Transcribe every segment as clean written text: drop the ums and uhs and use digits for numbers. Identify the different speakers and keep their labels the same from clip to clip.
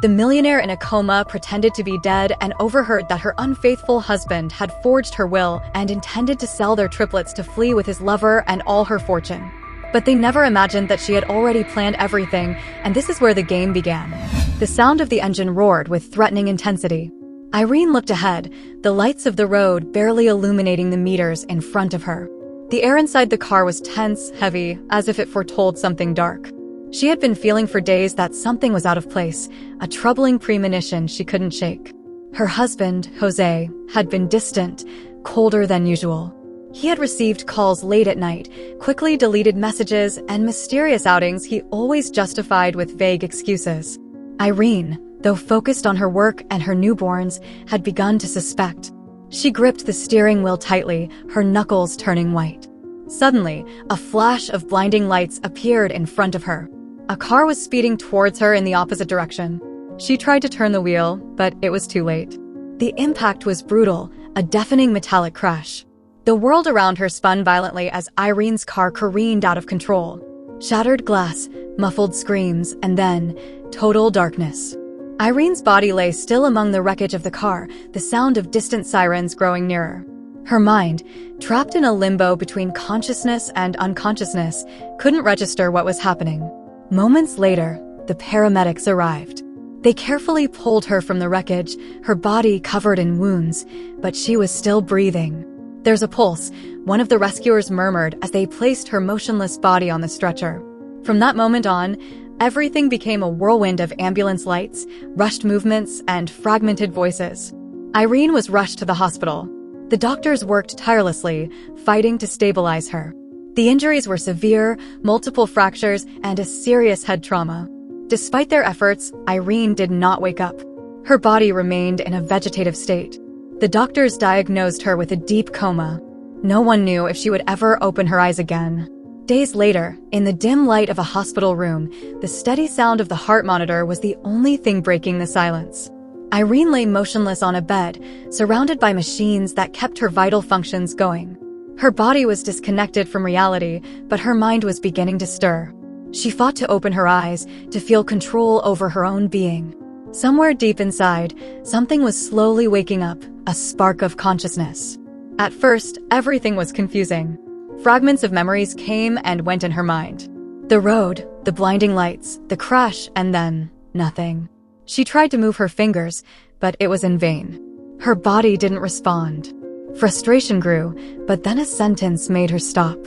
Speaker 1: The millionaire in a coma pretended to be dead and overheard that her unfaithful husband had forged her will and intended to sell their triplets to flee with his lover and all her fortune. But they never imagined that she had already planned everything, and this is where the game began. The sound of the engine roared with threatening intensity. Irene looked ahead, the lights of the road barely illuminating the meters in front of her. The air inside the car was tense, heavy, as if it foretold something dark. She had been feeling for days that something was out of place, a troubling premonition she couldn't shake. Her husband, Jose, had been distant, colder than usual. He had received calls late at night, quickly deleted messages, and mysterious outings he always justified with vague excuses. Irene, though focused on her work and her newborns, had begun to suspect. She gripped the steering wheel tightly, her knuckles turning white. Suddenly, a flash of blinding lights appeared in front of her. A car was speeding towards her in the opposite direction. She tried to turn the wheel, but it was too late. The impact was brutal, a deafening metallic crash. The world around her spun violently as Irene's car careened out of control. Shattered glass, muffled screams, and then total darkness. Irene's body lay still among the wreckage of the car, the sound of distant sirens growing nearer. Her mind, trapped in a limbo between consciousness and unconsciousness, couldn't register what was happening. Moments later, the paramedics arrived. They carefully pulled her from the wreckage, her body covered in wounds, but she was still breathing. "There's a pulse," one of the rescuers murmured as they placed her motionless body on the stretcher. From that moment on, everything became a whirlwind of ambulance lights, rushed movements, and fragmented voices. Irene was rushed to the hospital. The doctors worked tirelessly, fighting to stabilize her. The injuries were severe, multiple fractures, and a serious head trauma. Despite their efforts, Irene did not wake up. Her body remained in a vegetative state. The doctors diagnosed her with a deep coma. No one knew if she would ever open her eyes again. Days later, in the dim light of a hospital room, the steady sound of the heart monitor was the only thing breaking the silence. Irene lay motionless on a bed, surrounded by machines that kept her vital functions going. Her body was disconnected from reality, but her mind was beginning to stir. She fought to open her eyes, to feel control over her own being. Somewhere deep inside, something was slowly waking up, a spark of consciousness. At first, everything was confusing. Fragments of memories came and went in her mind. The road, the blinding lights, the crash, and then nothing. She tried to move her fingers, but it was in vain. Her body didn't respond. Frustration grew, but then a sentence made her stop.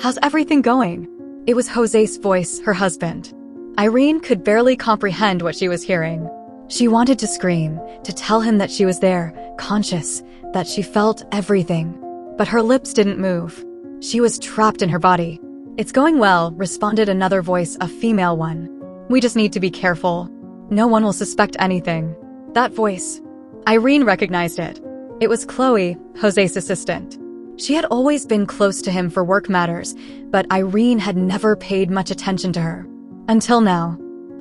Speaker 1: "How's everything going?" It was Jose's voice, her husband. Irene could barely comprehend what she was hearing. She wanted to scream, to tell him that she was there, conscious, that she felt everything. But her lips didn't move. She was trapped in her body. "It's going well," responded another voice, a female one. "We just need to be careful. No one will suspect anything." That voice. Irene recognized it. It was Chloe, Jose's assistant. She had always been close to him for work matters, but Irene had never paid much attention to her. Until now.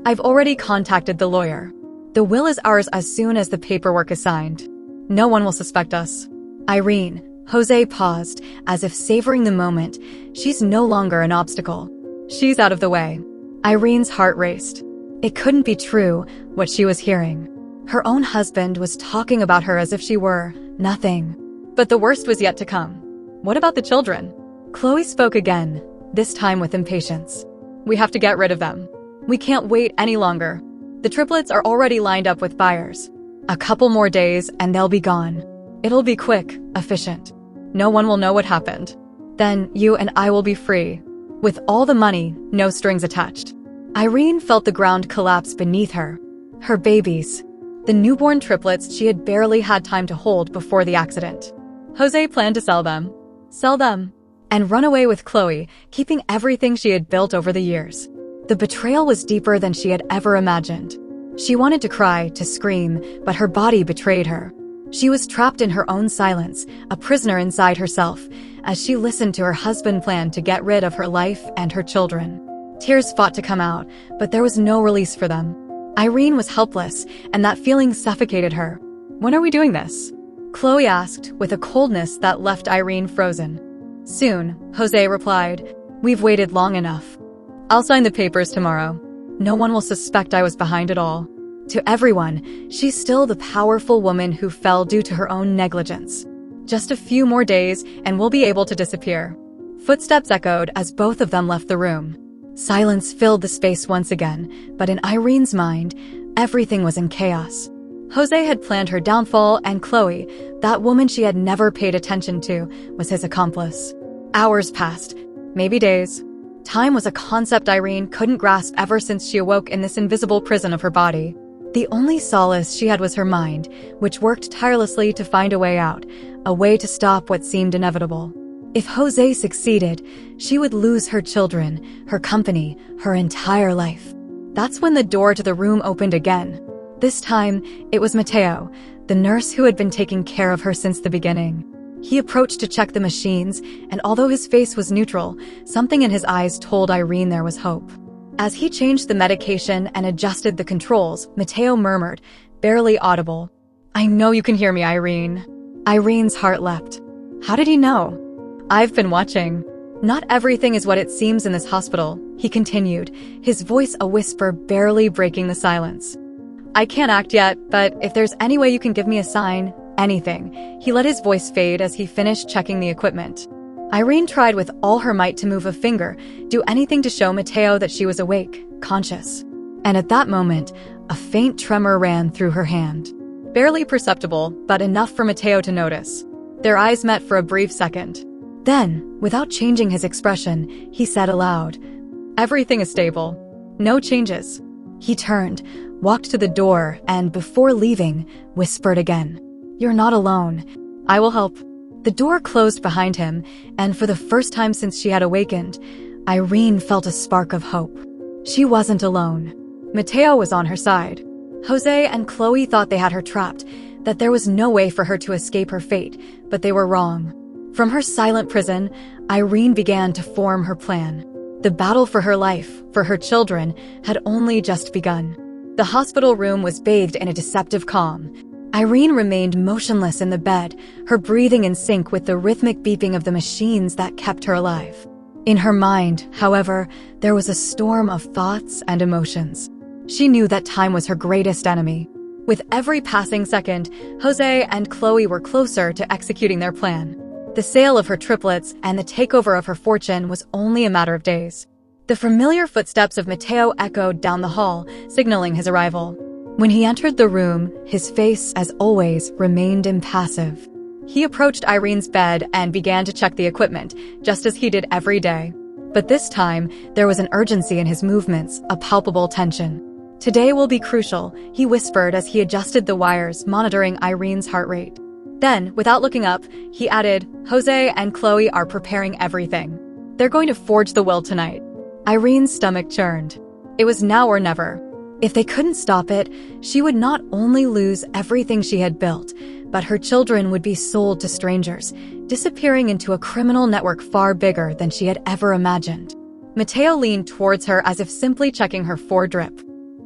Speaker 1: "I've already contacted the lawyer. The will is ours as soon as the paperwork is signed. No one will suspect us." "Irene," Jose paused, as if savoring the moment. "She's no longer an obstacle. She's out of the way." Irene's heart raced. It couldn't be true, what she was hearing. Her own husband was talking about her as if she were nothing. But the worst was yet to come. "What about the children?" Chloe spoke again, this time with impatience. "We have to get rid of them. We can't wait any longer. The triplets are already lined up with buyers. A couple more days and they'll be gone. It'll be quick, efficient. No one will know what happened. Then you and I will be free. With all the money, no strings attached." Irene felt the ground collapse beneath her. Her babies. The newborn triplets she had barely had time to hold before the accident. Jose planned to sell them. Sell them. And run away with Chloe, keeping everything she had built over the years. The betrayal was deeper than she had ever imagined. She wanted to cry, to scream, but her body betrayed her. She was trapped in her own silence, a prisoner inside herself, as she listened to her husband plan to get rid of her life and her children. Tears fought to come out, but there was no release for them. Irene was helpless, and that feeling suffocated her. "When are we doing this?" Chloe asked, with a coldness that left Irene frozen. "Soon," Jose replied. "We've waited long enough. I'll sign the papers tomorrow. No one will suspect I was behind it all." To everyone, she's still the powerful woman who fell due to her own negligence. Just a few more days and we'll be able to disappear. Footsteps echoed as both of them left the room. Silence filled the space once again, but in Irene's mind, everything was in chaos. Jose had planned her downfall, and Chloe, that woman she had never paid attention to, was his accomplice. Hours passed, maybe days. Time was a concept Irene couldn't grasp ever since she awoke in this invisible prison of her body. The only solace she had was her mind, which worked tirelessly to find a way out, a way to stop what seemed inevitable. If Jose succeeded, she would lose her children, her company, her entire life. That's when the door to the room opened again. This time, it was Mateo, the nurse who had been taking care of her since the beginning. He approached to check the machines, and although his face was neutral, something in his eyes told Irene there was hope. As he changed the medication and adjusted the controls, Mateo murmured, barely audible, "I know you can hear me, Irene." Irene's heart leapt. How did he know? "I've been watching. Not everything is what it seems in this hospital," he continued, his voice a whisper barely breaking the silence. "I can't act yet, but if there's any way you can give me a sign, anything." He let his voice fade as he finished checking the equipment. Irene tried with all her might to move a finger, do anything to show Mateo that she was awake, conscious. And at that moment, a faint tremor ran through her hand. Barely perceptible, but enough for Mateo to notice. Their eyes met for a brief second. Then, without changing his expression, he said aloud, "Everything is stable. No changes." He turned, walked to the door, and before leaving, whispered again, "You're not alone. I will help." The door closed behind him, and for the first time since she had awakened, Irene felt a spark of hope. She wasn't alone. Mateo was on her side. Jose and Chloe thought they had her trapped, that there was no way for her to escape her fate, but they were wrong. From her silent prison, Irene began to form her plan. The battle for her life, for her children, had only just begun. The hospital room was bathed in a deceptive calm. Irene remained motionless in the bed, her breathing in sync with the rhythmic beeping of the machines that kept her alive. In her mind, however, there was a storm of thoughts and emotions. She knew that time was her greatest enemy. With every passing second, Jose and Chloe were closer to executing their plan. The sale of her triplets and the takeover of her fortune was only a matter of days. The familiar footsteps of Mateo echoed down the hall, signaling his arrival. When he entered the room, his face, as always, remained impassive. He approached Irene's bed and began to check the equipment, just as he did every day. But this time, there was an urgency in his movements, a palpable tension. "Today will be crucial," he whispered as he adjusted the wires, monitoring Irene's heart rate. Then, without looking up, he added, "Jose and Chloe are preparing everything. They're going to forge the will tonight." Irene's stomach churned. It was now or never. If they couldn't stop it, she would not only lose everything she had built, but her children would be sold to strangers, disappearing into a criminal network far bigger than she had ever imagined. Mateo leaned towards her as if simply checking her drip.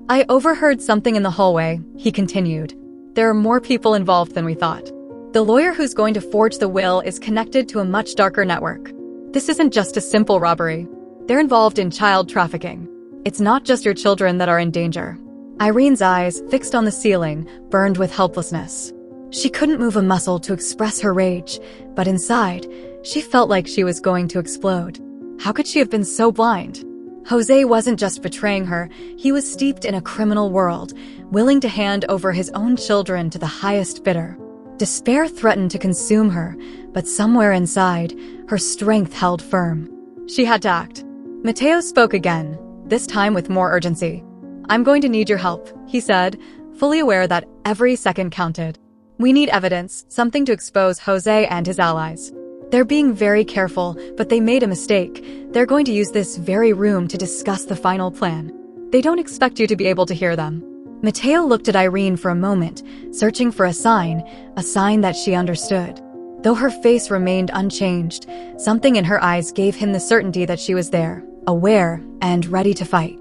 Speaker 1: "I overheard something in the hallway," he continued. "There are more people involved than we thought. The lawyer who's going to forge the will is connected to a much darker network. This isn't just a simple robbery. They're involved in child trafficking. It's not just your children that are in danger." Irene's eyes, fixed on the ceiling, burned with helplessness. She couldn't move a muscle to express her rage, but inside, she felt like she was going to explode. How could she have been so blind? Jose wasn't just betraying her, he was steeped in a criminal world, willing to hand over his own children to the highest bidder. Despair threatened to consume her, but somewhere inside, her strength held firm. She had to act. Mateo spoke again, this time with more urgency. "I'm going to need your help," he said, fully aware that every second counted. "We need evidence, something to expose Jose and his allies. They're being very careful, but they made a mistake. They're going to use this very room to discuss the final plan. They don't expect you to be able to hear them." Mateo looked at Irene for a moment, searching for a sign that she understood. Though her face remained unchanged, something in her eyes gave him the certainty that she was there, aware and ready to fight.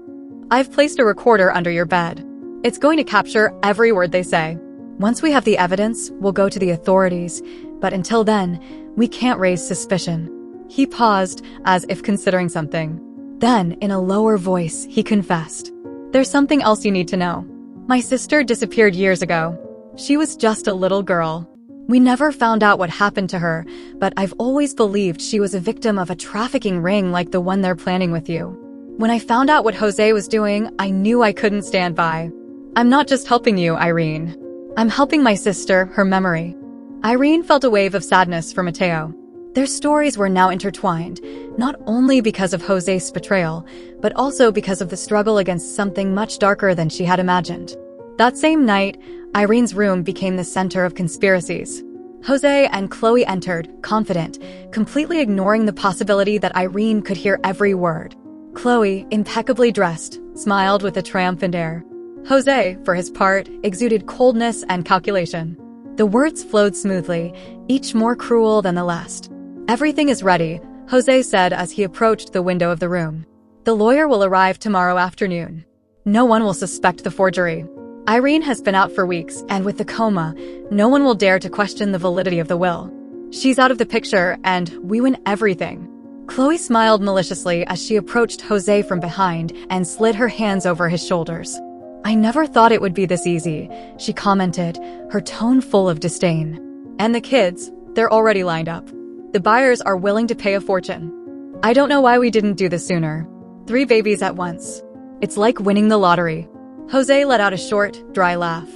Speaker 1: "I've placed a recorder under your bed. It's going to capture every word they say. Once we have the evidence, we'll go to the authorities, but until then, we can't raise suspicion." He paused, as if considering something. Then, in a lower voice, he confessed, "There's something else you need to know. My sister disappeared years ago. She was just a little girl. We never found out what happened to her, but I've always believed she was a victim of a trafficking ring like the one they're planning with you. When I found out what Jose was doing, I knew I couldn't stand by. I'm not just helping you, Irene. I'm helping my sister, her memory. Irene felt a wave of sadness for Mateo. Their stories were now intertwined, not only because of Jose's betrayal, but also because of the struggle against something much darker than she had imagined. That same night, Irene's room became the center of conspiracies. Jose and Chloe entered, confident, completely ignoring the possibility that Irene could hear every word. Chloe, impeccably dressed, smiled with a triumphant air. Jose, for his part, exuded coldness and calculation. The words flowed smoothly, each more cruel than the last. "Everything is ready," Jose said as he approached the window of the room. "The lawyer will arrive tomorrow afternoon. No one will suspect the forgery. Irene has been out for weeks, and with the coma, no one will dare to question the validity of the will. She's out of the picture, and we win everything." Chloe smiled maliciously as she approached Jose from behind and slid her hands over his shoulders. "I never thought it would be this easy," she commented, her tone full of disdain. "And the kids, they're already lined up. The buyers are willing to pay a fortune. I don't know why we didn't do this sooner. 3 babies at once. It's like winning the lottery." Jose let out a short, dry laugh.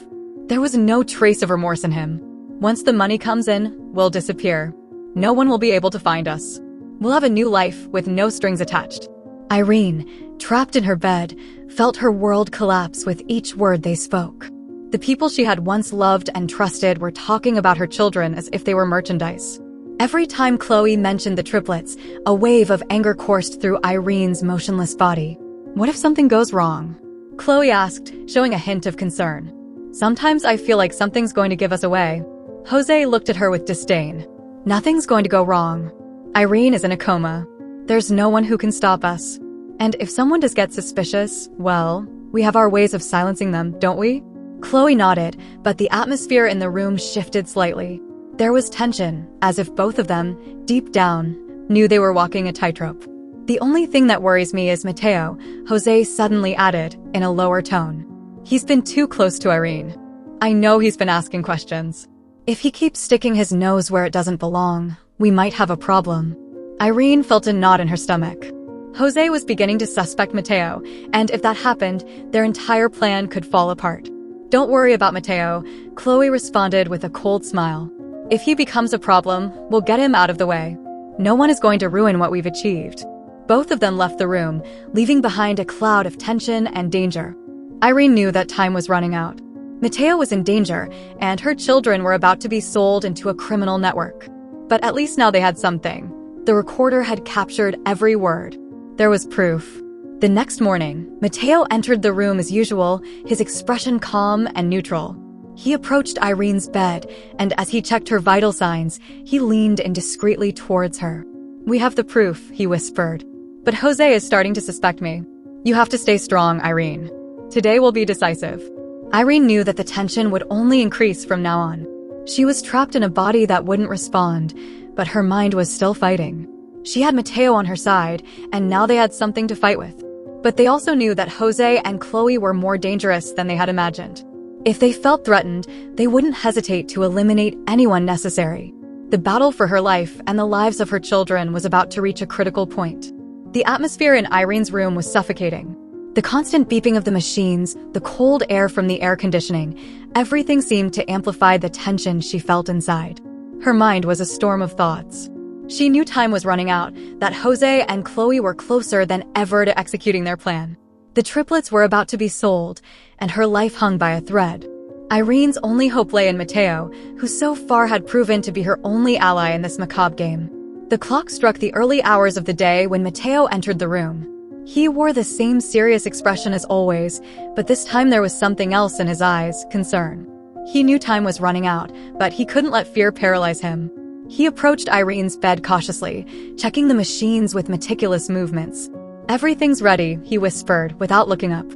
Speaker 1: There was no trace of remorse in him. "Once the money comes in, we'll disappear. No one will be able to find us. We'll have a new life with no strings attached." Irene, trapped in her bed, felt her world collapse with each word they spoke. The people she had once loved and trusted were talking about her children as if they were merchandise. Every time Chloe mentioned the triplets, a wave of anger coursed through Irene's motionless body. "What if something goes wrong?" Chloe asked, showing a hint of concern. "Sometimes I feel like something's going to give us away." Jose looked at her with disdain. "Nothing's going to go wrong. Irene is in a coma. There's no one who can stop us. And if someone does get suspicious, well, we have our ways of silencing them, don't we?" Chloe nodded, but the atmosphere in the room shifted slightly. There was tension, as if both of them, deep down, knew they were walking a tightrope. "The only thing that worries me is Mateo," Jose suddenly added, in a lower tone. "He's been too close to Irene. I know he's been asking questions. If he keeps sticking his nose where it doesn't belong, we might have a problem." Irene felt a knot in her stomach. Jose was beginning to suspect Mateo, and if that happened, their entire plan could fall apart. "Don't worry about Mateo," Chloe responded with a cold smile. "If he becomes a problem, we'll get him out of the way. No one is going to ruin what we've achieved." Both of them left the room, leaving behind a cloud of tension and danger. Irene knew that time was running out. Mateo was in danger, and her children were about to be sold into a criminal network. But at least now they had something. The recorder had captured every word. There was proof. The next morning, Mateo entered the room as usual, his expression calm and neutral. He approached Irene's bed, and as he checked her vital signs, he leaned indiscreetly towards her. "We have the proof," he whispered. "But Jose is starting to suspect me. You have to stay strong, Irene. Today will be decisive." Irene knew that the tension would only increase from now on. She was trapped in a body that wouldn't respond, but her mind was still fighting. She had Mateo on her side, and now they had something to fight with. But they also knew that Jose and Chloe were more dangerous than they had imagined. If they felt threatened, they wouldn't hesitate to eliminate anyone necessary. The battle for her life and the lives of her children was about to reach a critical point. The atmosphere in Irene's room was suffocating. The constant beeping of the machines, the cold air from the air conditioning, everything seemed to amplify the tension she felt inside. Her mind was a storm of thoughts. She knew time was running out, that Jose and Chloe were closer than ever to executing their plan. The triplets were about to be sold, and her life hung by a thread. Irene's only hope lay in Mateo, who so far had proven to be her only ally in this macabre game. The clock struck the early hours of the day when Mateo entered the room. He wore the same serious expression as always, but this time there was something else in his eyes, concern. He knew time was running out, but he couldn't let fear paralyze him. He approached Irene's bed cautiously, checking the machines with meticulous movements. "Everything's ready," he whispered, without looking up.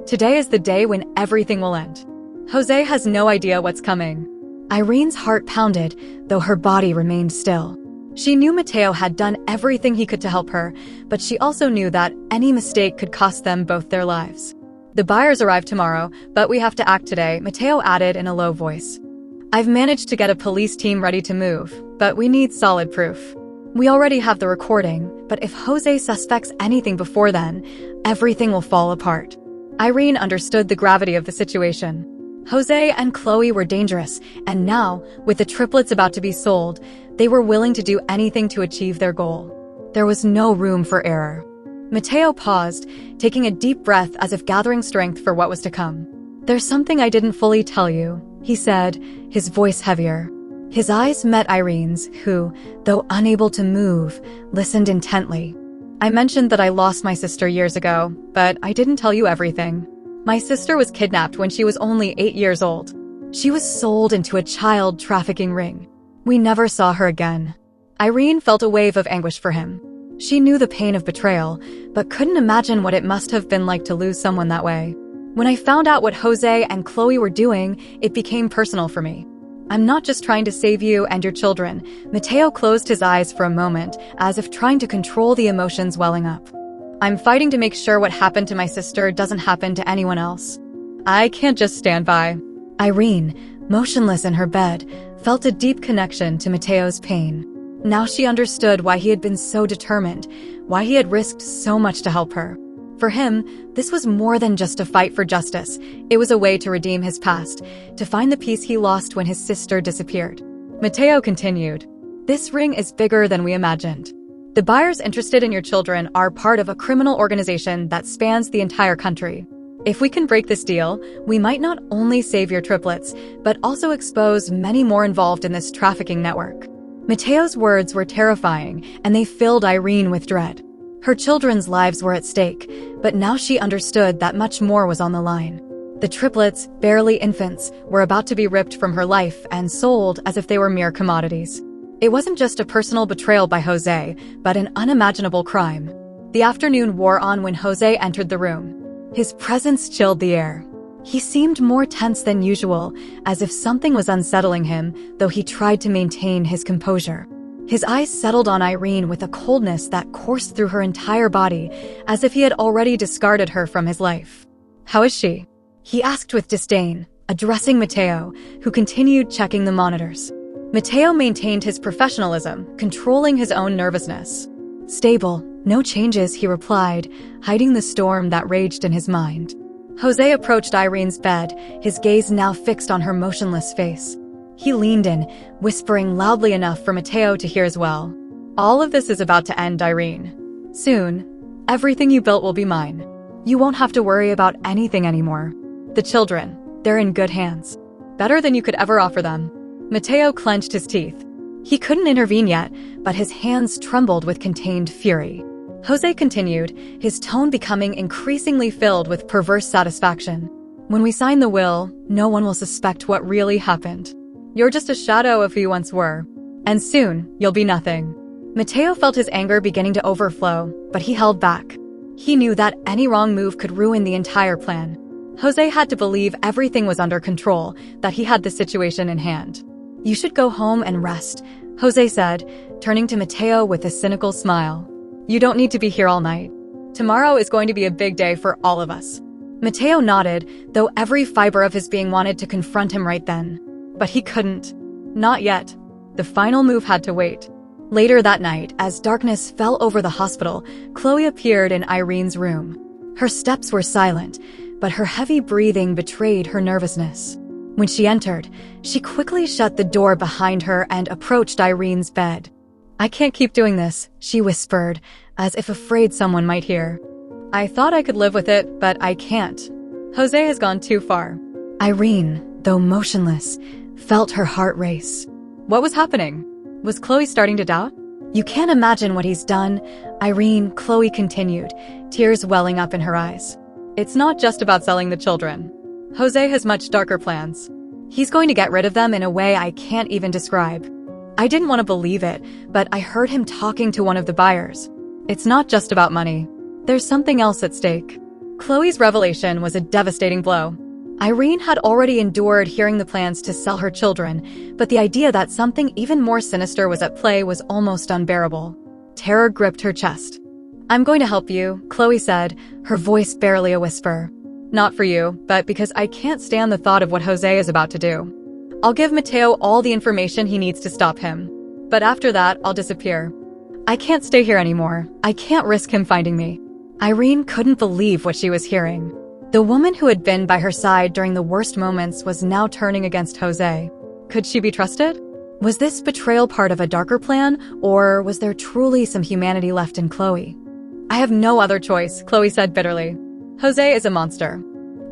Speaker 1: "Today is the day when everything will end. Jose has no idea what's coming." Irene's heart pounded, though her body remained still. She knew Mateo had done everything he could to help her, but she also knew that any mistake could cost them both their lives. The buyers arrive tomorrow, but we have to act today, Mateo added in a low voice. I've managed to get a police team ready to move, but we need solid proof. We already have the recording, but if Jose suspects anything before then, everything will fall apart. Irene understood the gravity of the situation. Jose and Chloe were dangerous, and now, with the triplets about to be sold, they were willing to do anything to achieve their goal. There was no room for error. Mateo paused, taking a deep breath as if gathering strength for what was to come. There's something I didn't fully tell you, he said, his voice heavier. His eyes met Irene's, who, though unable to move, listened intently. I mentioned that I lost my sister years ago, but I didn't tell you everything. My sister was kidnapped when she was only 8 years old. She was sold into a child trafficking ring. We never saw her again. Irene felt a wave of anguish for him. She knew the pain of betrayal, but couldn't imagine what it must have been like to lose someone that way. When I found out what Jose and Chloe were doing, it became personal for me. I'm not just trying to save you and your children. Mateo closed his eyes for a moment, as if trying to control the emotions welling up. I'm fighting to make sure what happened to my sister doesn't happen to anyone else. I can't just stand by. Irene, motionless in her bed, felt a deep connection to Mateo's pain. Now she understood why he had been so determined, why he had risked so much to help her. For him, this was more than just a fight for justice. It was a way to redeem his past, to find the peace he lost when his sister disappeared. Mateo continued, "This ring is bigger than we imagined. The buyers interested in your children are part of a criminal organization that spans the entire country. If we can break this deal, we might not only save your triplets, but also expose many more involved in this trafficking network." Mateo's words were terrifying, and they filled Irene with dread. Her children's lives were at stake, but now she understood that much more was on the line. The triplets, barely infants, were about to be ripped from her life and sold as if they were mere commodities. It wasn't just a personal betrayal by Jose, but an unimaginable crime. The afternoon wore on when Jose entered the room. His presence chilled the air. He seemed more tense than usual, as if something was unsettling him, though he tried to maintain his composure. His eyes settled on Irene with a coldness that coursed through her entire body, as if he had already discarded her from his life. "How is she?" he asked with disdain, addressing Mateo, who continued checking the monitors. Mateo maintained his professionalism, controlling his own nervousness. "Stable, no changes," he replied, hiding the storm that raged in his mind. Jose approached Irene's bed, his gaze now fixed on her motionless face. He leaned in, whispering loudly enough for Mateo to hear as well. "All of this is about to end, Irene. Soon, everything you built will be mine. You won't have to worry about anything anymore. The children, they're in good hands. Better than you could ever offer them." Mateo clenched his teeth. He couldn't intervene yet, but his hands trembled with contained fury. Jose continued, his tone becoming increasingly filled with perverse satisfaction. "When we sign the will, no one will suspect what really happened. You're just a shadow of who you once were. And soon, you'll be nothing." Mateo felt his anger beginning to overflow, but he held back. He knew that any wrong move could ruin the entire plan. Jose had to believe everything was under control, that he had the situation in hand. "You should go home and rest," Jose said, turning to Mateo with a cynical smile. "You don't need to be here all night. Tomorrow is going to be a big day for all of us." Mateo nodded, though every fiber of his being wanted to confront him right then. But he couldn't. Not yet. The final move had to wait. Later that night, as darkness fell over the hospital, Chloe appeared in Irene's room. Her steps were silent, but her heavy breathing betrayed her nervousness. When she entered, she quickly shut the door behind her and approached Irene's bed. "I can't keep doing this," she whispered, as if afraid someone might hear. "I thought I could live with it, but I can't. Jose has gone too far." Irene, though motionless, felt her heart race. What was happening? Was Chloe starting to doubt? "You can't imagine what he's done," Irene, Chloe continued, tears welling up in her eyes. "It's not just about selling the children. Jose has much darker plans. He's going to get rid of them in a way I can't even describe. I didn't want to believe it, but I heard him talking to one of the buyers. It's not just about money. There's something else at stake." Chloe's revelation was a devastating blow. Irene had already endured hearing the plans to sell her children, but the idea that something even more sinister was at play was almost unbearable. Terror gripped her chest. "I'm going to help you," Chloe said, her voice barely a whisper. Not for you, but because I can't stand the thought of what Jose is about to do. I'll give Mateo all the information he needs to stop him. But after that, I'll disappear. I can't stay here anymore. I can't risk him finding me. Irene couldn't believe what she was hearing. The woman who had been by her side during the worst moments was now turning against Jose. Could she be trusted? Was this betrayal part of a darker plan, or was there truly some humanity left in Chloe? I have no other choice, Chloe said bitterly. Jose is a monster.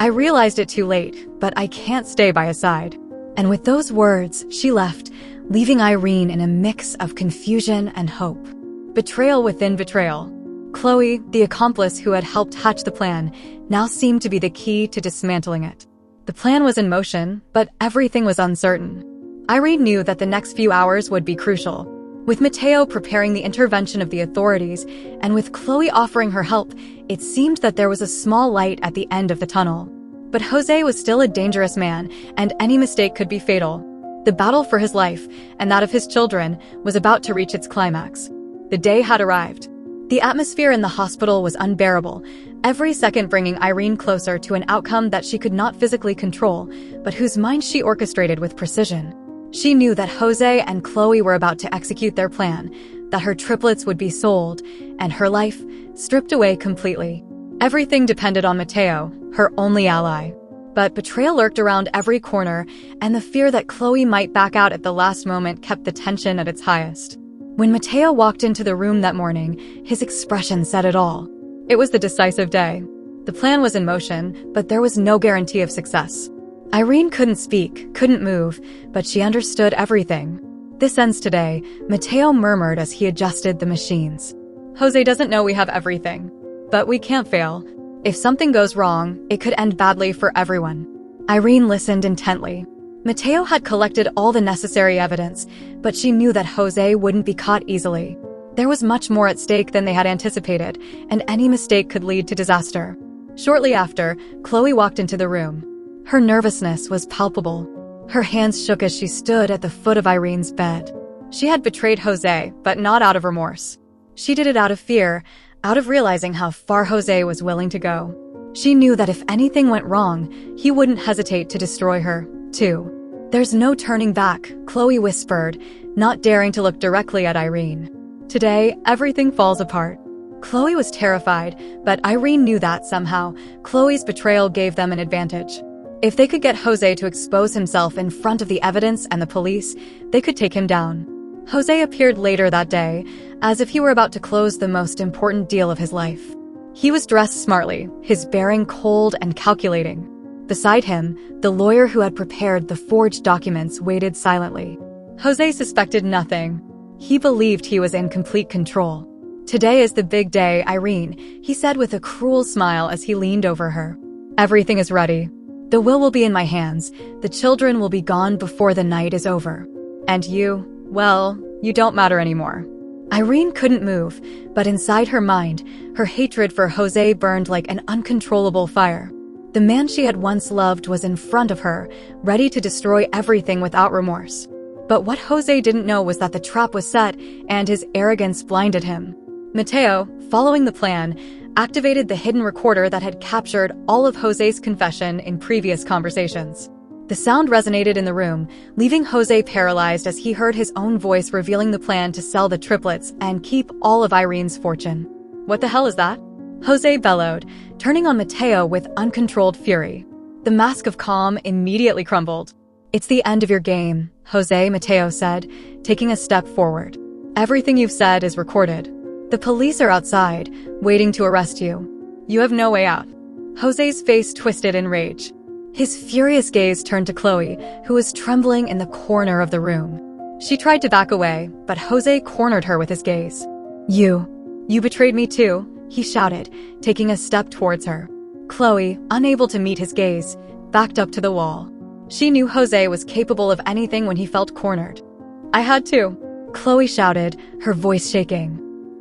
Speaker 1: I realized it too late, but I can't stay by his side. And with those words, she left, leaving Irene in a mix of confusion and hope. Betrayal within betrayal. Chloe, the accomplice who had helped hatch the plan, now seemed to be the key to dismantling it. The plan was in motion, but everything was uncertain. Irene knew that the next few hours would be crucial. With Mateo preparing the intervention of the authorities, and with Chloe offering her help, it seemed that there was a small light at the end of the tunnel. But Jose was still a dangerous man, and any mistake could be fatal. The battle for his life, and that of his children, was about to reach its climax. The day had arrived. The atmosphere in the hospital was unbearable, every second bringing Irene closer to an outcome that she could not physically control, but whose mind she orchestrated with precision. She knew that Jose and Chloe were about to execute their plan, that her triplets would be sold, and her life stripped away completely. Everything depended on Mateo, her only ally. But betrayal lurked around every corner, and the fear that Chloe might back out at the last moment kept the tension at its highest. When Mateo walked into the room that morning, his expression said it all. It was the decisive day. The plan was in motion, but there was no guarantee of success. Irene couldn't speak, couldn't move, but she understood everything. "This ends today," Mateo murmured as he adjusted the machines. "Jose doesn't know we have everything. But we can't fail. If something goes wrong, it could end badly for everyone." Irene listened intently. Mateo had collected all the necessary evidence, but she knew that Jose wouldn't be caught easily. There was much more at stake than they had anticipated, and any mistake could lead to disaster. Shortly after, Chloe walked into the room. Her nervousness was palpable. Her hands shook as she stood at the foot of Irene's bed. She had betrayed Jose, but not out of remorse. She did it out of fear, out of realizing how far Jose was willing to go. She knew that if anything went wrong, he wouldn't hesitate to destroy her, too. "There's no turning back," Chloe whispered, not daring to look directly at Irene. "Today, everything falls apart." Chloe was terrified, but Irene knew that somehow, Chloe's betrayal gave them an advantage. If they could get Jose to expose himself in front of the evidence and the police, they could take him down. Jose appeared later that day, as if he were about to close the most important deal of his life. He was dressed smartly, his bearing cold and calculating. Beside him, the lawyer who had prepared the forged documents waited silently. Jose suspected nothing. He believed he was in complete control. "Today is the big day, Irene," he said with a cruel smile as he leaned over her. "Everything is ready. The will be in my hands. The children will be gone before the night is over. And you, well, you don't matter anymore." Irene couldn't move, but inside her mind, her hatred for Jose burned like an uncontrollable fire. The man she had once loved was in front of her, ready to destroy everything without remorse. But what Jose didn't know was that the trap was set, and his arrogance blinded him. Mateo, following the plan, activated the hidden recorder that had captured all of Jose's confession in previous conversations. The sound resonated in the room, leaving Jose paralyzed as he heard his own voice revealing the plan to sell the triplets and keep all of Irene's fortune. "What the hell is that?" Jose bellowed, turning on Mateo with uncontrolled fury. The mask of calm immediately crumbled. "It's the end of your game, Jose," Mateo said, taking a step forward. "Everything you've said is recorded. The police are outside, waiting to arrest you. You have no way out." Jose's face twisted in rage. His furious gaze turned to Chloe, who was trembling in the corner of the room. She tried to back away, but Jose cornered her with his gaze. You betrayed me too," he shouted, taking a step towards her. Chloe, unable to meet his gaze, backed up to the wall. She knew Jose was capable of anything when he felt cornered. "I had to," Chloe shouted, her voice shaking.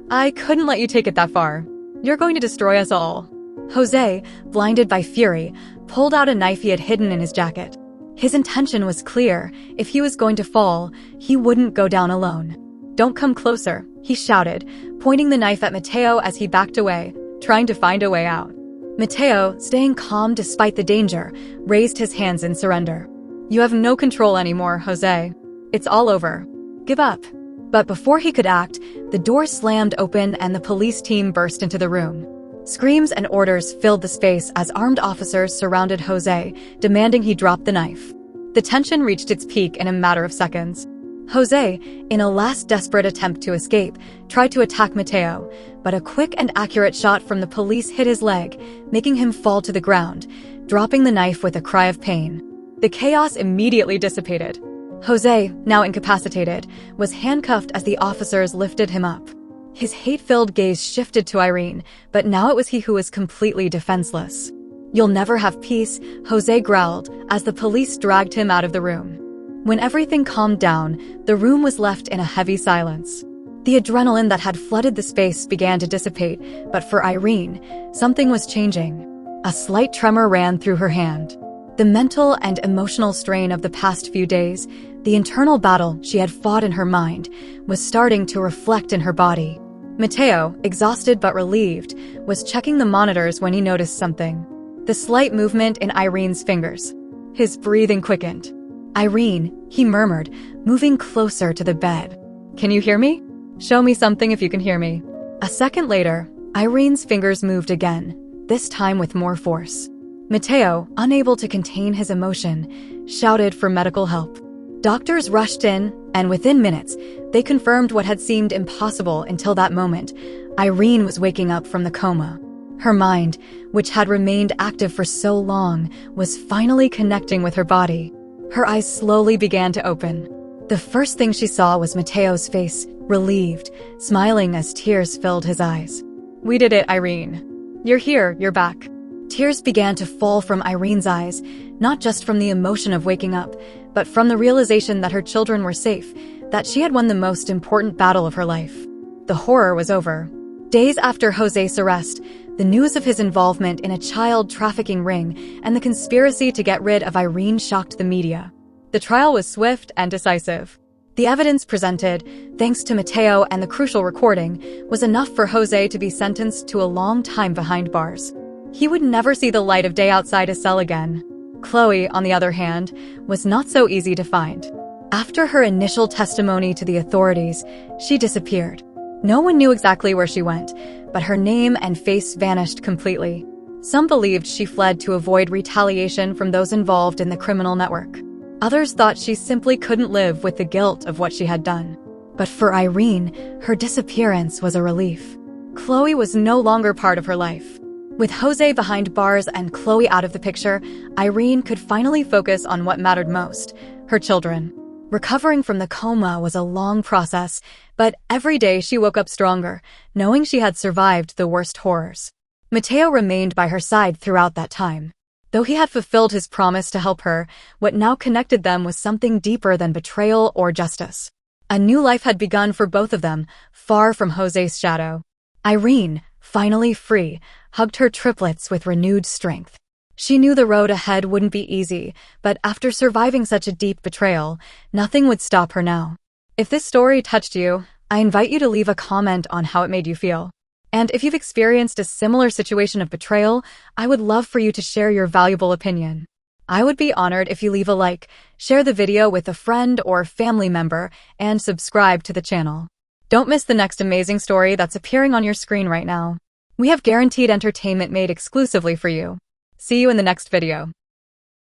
Speaker 1: "I couldn't let you take it that far. You're going to destroy us all." Jose, blinded by fury, pulled out a knife he had hidden in his jacket. His intention was clear. If he was going to fall, he wouldn't go down alone. "Don't come closer," he shouted, pointing the knife at Mateo as he backed away, trying to find a way out. Mateo, staying calm despite the danger, raised his hands in surrender. "You have no control anymore, Jose. It's all over. Give up." But before he could act, the door slammed open and the police team burst into the room. Screams and orders filled the space as armed officers surrounded Jose, demanding he drop the knife. The tension reached its peak in a matter of seconds. Jose, in a last desperate attempt to escape, tried to attack Mateo, but a quick and accurate shot from the police hit his leg, making him fall to the ground, dropping the knife with a cry of pain. The chaos immediately dissipated. Jose, now incapacitated, was handcuffed as the officers lifted him up. His hate-filled gaze shifted to Irene, but now it was he who was completely defenseless. "You'll never have peace," Jose growled as the police dragged him out of the room. When everything calmed down, the room was left in a heavy silence. The adrenaline that had flooded the space began to dissipate, but for Irene, something was changing. A slight tremor ran through her hand. The mental and emotional strain of the past few days, the internal battle she had fought in her mind, was starting to reflect in her body. Mateo, exhausted but relieved, was checking the monitors when he noticed something. The slight movement in Irene's fingers. His breathing quickened. "Irene," he murmured, moving closer to the bed. "Can you hear me? Show me something if you can hear me." A second later, Irene's fingers moved again, this time with more force. Mateo, unable to contain his emotion, shouted for medical help. Doctors rushed in, and within minutes, they confirmed what had seemed impossible until that moment. Irene was waking up from the coma. Her mind, which had remained active for so long, was finally connecting with her body. Her eyes slowly began to open. The first thing she saw was Mateo's face, relieved, smiling as tears filled his eyes. "We did it, Irene. You're here, you're back." Tears began to fall from Irene's eyes, not just from the emotion of waking up, but from the realization that her children were safe, that she had won the most important battle of her life. The horror was over. Days after Jose's arrest, the news of his involvement in a child trafficking ring and the conspiracy to get rid of Irene shocked the media. The trial was swift and decisive. The evidence presented, thanks to Mateo and the crucial recording, was enough for Jose to be sentenced to a long time behind bars. He would never see the light of day outside his cell again. Chloe, on the other hand, was not so easy to find. After her initial testimony to the authorities, she disappeared. No one knew exactly where she went, but her name and face vanished completely. Some believed she fled to avoid retaliation from those involved in the criminal network. Others thought she simply couldn't live with the guilt of what she had done. But for Irene, her disappearance was a relief. Chloe was no longer part of her life. With Jose behind bars and Chloe out of the picture, Irene could finally focus on what mattered most, her children. Recovering from the coma was a long process, but every day she woke up stronger, knowing she had survived the worst horrors. Mateo remained by her side throughout that time. Though he had fulfilled his promise to help her, what now connected them was something deeper than betrayal or justice. A new life had begun for both of them, far from Jose's shadow. Irene, finally free, hugged her triplets with renewed strength. She knew the road ahead wouldn't be easy, but after surviving such a deep betrayal, nothing would stop her now. If this story touched you, I invite you to leave a comment on how it made you feel. And if you've experienced a similar situation of betrayal, I would love for you to share your valuable opinion. I would be honored if you leave a like, share the video with a friend or family member, and subscribe to the channel. Don't miss the next amazing story that's appearing on your screen right now. We have guaranteed entertainment made exclusively for you. See you in the next video.